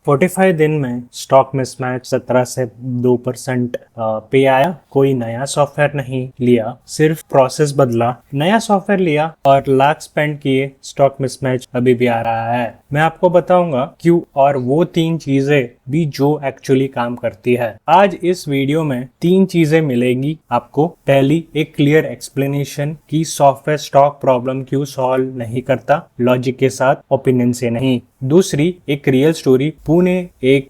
45 दिन में stock mismatch 17 से 2% पे आया। कोई नया सॉफ्टवेयर नहीं लिया, सिर्फ प्रोसेस बदला, नया सॉफ्टवेयर लिया और लाख स्पेंड किए, स्टॉक मिसमैच अभी भी आ रहा है। मैं आपको बताऊंगा क्यों और वो 3 चीजें भी जो एक्चुअली काम करती है। आज इस वीडियो में 3 चीजें मिलेंगी आपको। पहली, एक क्लियर एक्सप्लेनेशन कि सॉफ्टवेयर स्टॉक प्रॉब्लम क्यों सॉल्व नहीं करता, लॉजिक के साथ, ओपिनियन से नहीं। दूसरी, एक रियल स्टोरी, पुणे एक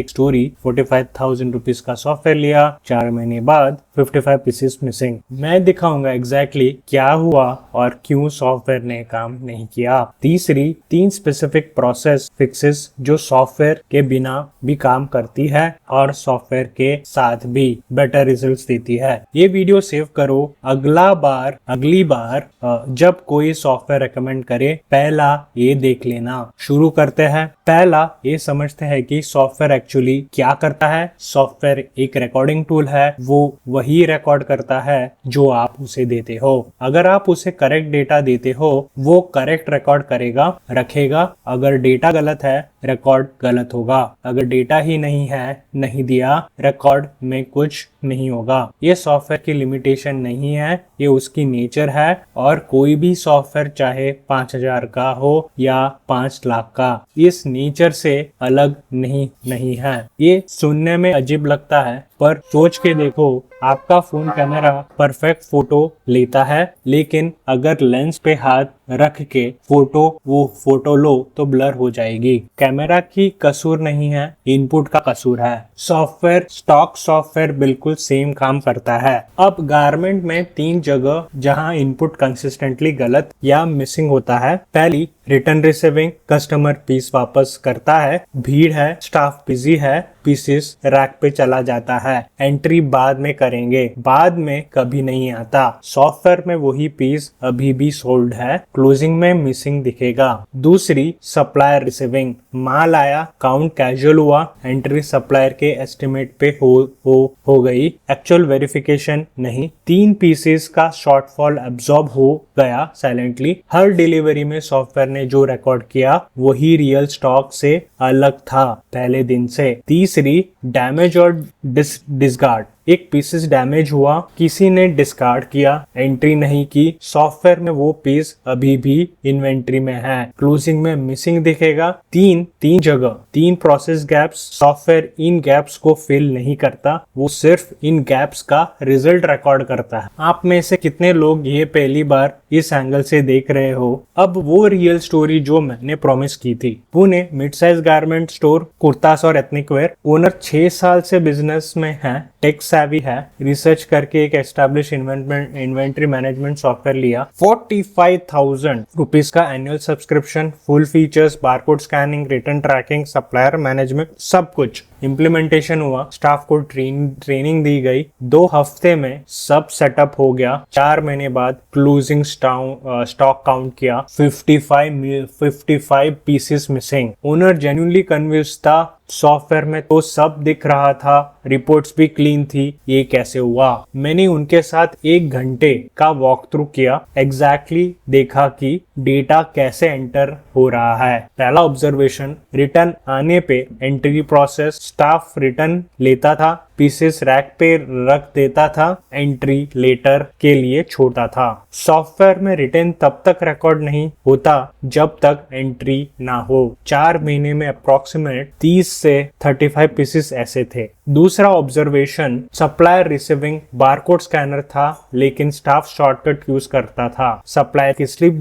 स्टोरी, 45,000 रुपीज का सॉफ्टवेयर लिया, 4 महीने बाद 55 पीसेस मिसिंग। मैं दिखाऊंगा एग्जैक्टली क्या हुआ और क्यों सॉफ्टवेयर ने काम नहीं किया। तीसरी, 3 स्पेसिफिक प्रोसेस फिक्सेस जो सॉफ्टवेयर के बिना भी काम करती है और सॉफ्टवेयर के साथ भी बेटर रिजल्ट्स देती है। ये वीडियो सेव करो, अगली बार जब कोई सॉफ्टवेयर रेकमेंड करे, पहला ये देख लेना। शुरू करते हैं। पहला ये समझते हैं कि सॉफ्टवेयर एक्चुअली क्या करता है। सॉफ्टवेयर एक रिकॉर्डिंग टूल है, वो वही रिकॉर्ड करता है जो आप उसे देते हो। अगर आप उसे करेक्ट डेटा देते हो, वो करेक्ट रिकॉर्ड करेगा, रखेगा। अगर डेटा गलत है, रिकॉर्ड गलत होगा। अगर डेटा ही नहीं है, नहीं दिया, रिकॉर्ड में कुछ नहीं होगा। ये सॉफ्टवेयर की लिमिटेशन नहीं है, ये उसकी नेचर है। और कोई भी सॉफ्टवेयर चाहे 5,000 का हो या 5 लाख का, इस नेचर से अलग नहीं है। ये सुनने में अजीब लगता है, पर सोच के देखो, आपका फोन कैमरा परफेक्ट फोटो लेता है, लेकिन अगर लेंस पे हाथ रख के वो फोटो लो तो ब्लर हो जाएगी। कैमरा की कसूर नहीं है, इनपुट का कसूर है। स्टॉक सॉफ्टवेयर बिल्कुल सेम काम करता है। अब गारमेंट में 3 जगह जहां इनपुट कंसिस्टेंटली गलत या मिसिंग होता है। पहली, रिटर्न रिसीविंग, कस्टमर पीस वापस करता है, भीड़ है, स्टाफ बिजी है, पीसेस रैक पे चला जाता है। एंट्री बाद में करेंगे, बाद में कभी नहीं आता। सॉफ्टवेयर में वही पीस अभी भी सोल्ड है, क्लोजिंग में मिसिंग दिखेगा। दूसरी, सप्लायर रिसीविंग, माल आया, काउंट कैजुअल हुआ, एंट्री सप्लायर के एस्टिमेट पे हो गई, एक्चुअल वेरिफिकेशन नहीं। 3 पीसेस का शॉर्टफॉल एब्जॉर्ब हो गया साइलेंटली। हर डिलीवरी में सॉफ्टवेयर ने जो रिकॉर्ड किया वही रियल स्टॉक से अलग था पहले दिन से। तीसरी, डैमेज और डिस्कार्ड, एक पीसेस डैमेज हुआ, किसी ने डिस्कार्ड किया, एंट्री नहीं की, सॉफ्टवेयर में वो पीस अभी भी इन्वेंट्री में है, क्लोजिंग में मिसिंग दिखेगा। 3 process gaps, software in gaps को फिल नहीं करता, वो सिर्फ इन गैप्स का रिजल्ट रिकॉर्ड करता है। आप में से कितने लोग ये पहली बार इस एंगल से देख रहे हो? अब वो रियल स्टोरी जो मैंने प्रॉमिस की थी। Pune mid size garment store, kurtas और एथनिक वेयर, ओनर 6 साल से बिजनेस में है, टेक savvy है, रिसर्च करके एक एस्टैब्लिश इन्वेंट्री मैनेजमेंट सॉफ्टवेयर लिया। 45,000 रुपीज का annual subscription, full features, barcode scanning, return tracking, supplier management, सब कुछ। इम्प्लीमेंटेशन हुआ, स्टाफ को ट्रेनिंग दी गई, 2 हफ्ते में सब सेटअप हो गया। 4 महीने बाद क्लोजिंग स्टॉक काउंट किया, 55 pieces missing. Owner genuinely confuse था, सॉफ्टवेयर में तो सब दिख रहा था, रिपोर्ट्स भी क्लीन थी, ये कैसे हुआ? मैंने उनके साथ 1 घंटे का वॉक थ्रू किया, एग्जैक्टली देखा कि डेटा कैसे एंटर हो रहा है। पहला ऑब्जर्वेशन, रिटर्न आने पे एंट्री प्रोसेस, स्टाफ रिटर्न लेता था, पीसेस रैक पे रख देता था, एंट्री लेटर के लिए छोड़ता था। सॉफ्टवेयर में रिटर्न तब तक रिकॉर्ड नहीं होता जब तक एंट्री ना हो। 4 महीने में अप्रोक्सीमेट 30 से 35 पीसेस ऐसे थे। दूसरा observation, supplier receiving, barcode scanner था, लेकिन स्टाफ शॉर्टकट यूज करता था। सप्लायर की स्लिप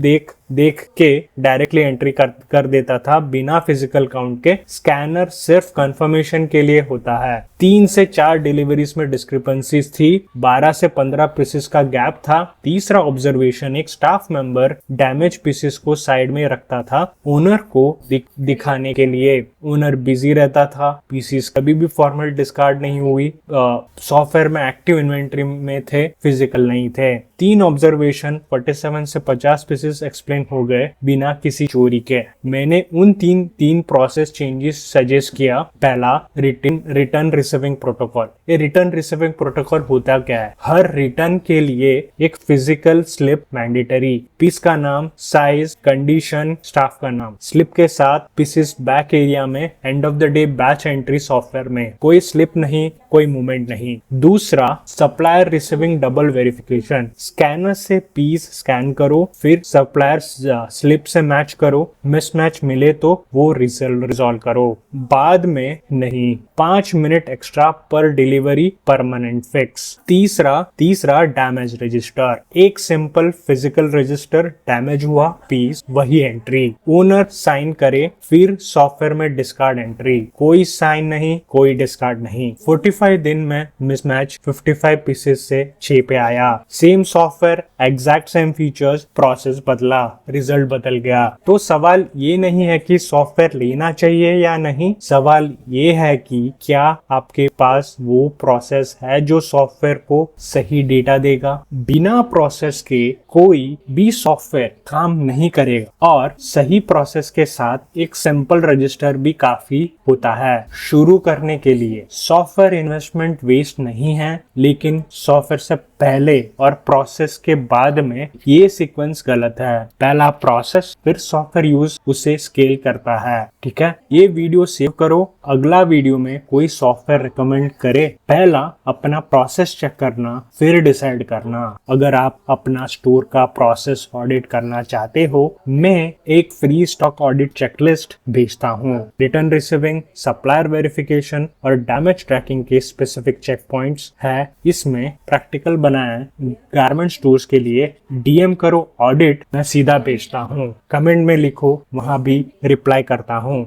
देख के डायरेक्टली एंट्री कर देता था बिना फिजिकल काउंट के। स्कैनर सिर्फ कंफर्मेशन के लिए होता है। 3 से 4 डिलीवरीज में डिस्क्रिपेंसीज थी, 12 से 15 पीसेस का गैप था। तीसरा ऑब्जर्वेशन, एक स्टाफ मेंबर डैमेज पीसेस को साइड में रखता था ओनर को दिखाने के लिए। ओनर बिजी रहता था, पीसेस कभी भी फॉर्मल डिस्कार्ड नहीं हुई, सॉफ्टवेयर में एक्टिव इन्वेंट्री में थे, फिजिकल नहीं थे। 3 ऑब्जर्वेशन 47 से 50 पीसेस एक्सप्लेन हो गए बिना किसी चोरी के। मैंने उन तीन प्रोसेस चेंजेस सजेस्ट किया। पहला, रिटर्न रिसीविंग प्रोटोकॉल। ये रिटर्न रिसीविंग प्रोटोकॉल होता क्या है? हर रिटर्न के लिए एक फिजिकल स्लिप मैंडेटरी, पीस का नाम, साइज, कंडीशन, स्टाफ का नाम, स्लिप के साथ पीसेस बैक एरिया में, end of the day batch entry software में। कोई स्लिप नहीं, कोई मूवमेंट नहीं। दूसरा, supplier receiving double verification. Scanner से पीस स्कैन करो, फिर सप्लायर स्लिप से मैच करो, मिसमैच मिले तो वो रिजॉल्व करो, बाद में नहीं। 5 मिनट एक्स्ट्रा पर डिलीवरी, परमानेंट फिक्स। तीसरा डैमेज रजिस्टर। एक सिंपल फिजिकल रजिस्टर, डैमेज हुआ पीस, वही एंट्री, ओनर साइन करे, फिर सॉफ्टवेयर में डिस्कार्ड एंट्री। कोई साइन नहीं, कोई डिस्कार्ड नहीं। 45 दिन में मिसमैच 55 पीसेस से 6 पे आया। Same software, exact same features, process बदला, रिजल्ट बदल गया। तो सवाल ये नहीं है कि सॉफ्टवेयर लेना चाहिए या नहीं, सवाल ये है कि क्या आपके पास वो प्रोसेस है जो सॉफ्टवेयर को सही डेटा देगा। बिना प्रोसेस के कोई भी सॉफ्टवेयर काम नहीं करेगा, और सही प्रोसेस के साथ एक सिंपल रजिस्टर भी काफी होता है। शुरू करने के लिए सॉफ्टवेयर इन्वेस्टमेंट वेस्ट नहीं है, लेकिन सॉफ्टवेयर से पहले और प्रोसेस के बाद में ये सीक्वेंस गलत है। पहला प्रोसेस, फिर सॉफ्टवेयर यूज उसे स्केल करता है। ठीक है, ये वीडियो सेव करो। अगला वीडियो में कोई सॉफ्टवेयर रिकमेंड करे, पहला अपना प्रोसेस चेक करना, फिर डिसाइड करना। अगर आप अपना स्टोर का प्रोसेस ऑडिट करना चाहते हो, मैं एक फ्री स्टॉक ऑडिट चेकलिस्ट भेजता हूँ। रिटर्न रिसीविंग, सप्लायर वेरिफिकेशन और डैमेज ट्रैकिंग के स्पेसिफिक चेक पॉइंट्स है इसमें प्रैक्टिकल बनाया है। गारमेंट स्टोर्स के लिए डीएम करो ऑडिट, मैं सीधा भेजता हूँ। कमेंट में लिखो, वहां भी रिप्लाई करता हूँ।